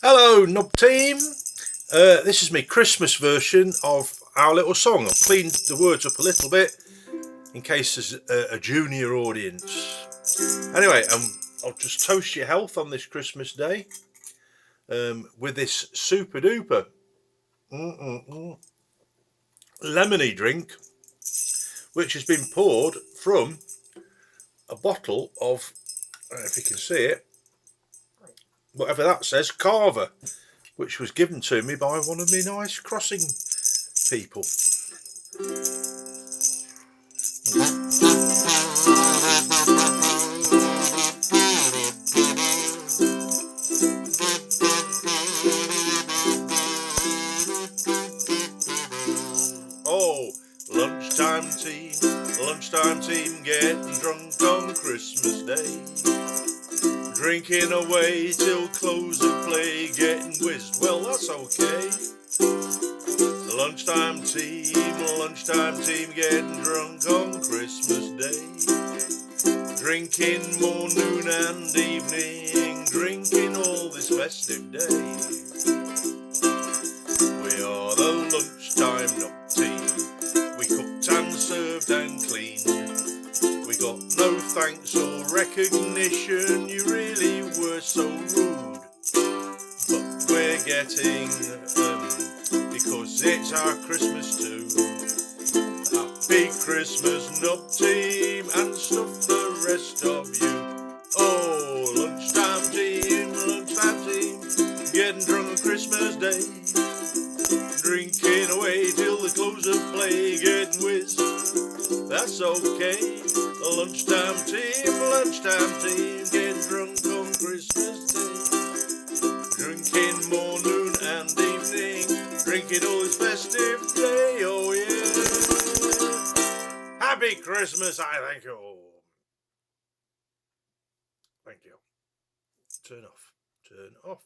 Hello, Nub Team. This is my Christmas version of our little song. I've cleaned the words up a little bit in case there's a junior audience. Anyway, I'll just toast your health on this Christmas day with this super duper lemony drink, which has been poured from a bottle of, I don't know if you can see it, whatever that says, Carver, which was given to me by one of my nice crossing people. Oh, lunchtime team getting drunk on Christmas Day. Drinking away till close of play, getting whizzed, well that's okay. Lunchtime team getting drunk on Christmas Day. Drinking morn, noon and evening, drinking all this festive day. We are the lunchtime nut team, we cooked and served and cleaned. We got no thanks or recognition, you really were so rude. But we're getting because it's our Christmas too. Happy Christmas, Nub Team, and stuff the rest of you. Oh, lunchtime team, getting drunk on Christmas Day. Drinking away till the close of play, getting whizzed, that's okay. Lunchtime team, getting drunk on Christmas Day. Drinking morn, noon and evening, drinking all this festive day, oh yeah. Happy Christmas, I thank you. Thank you. Turn off.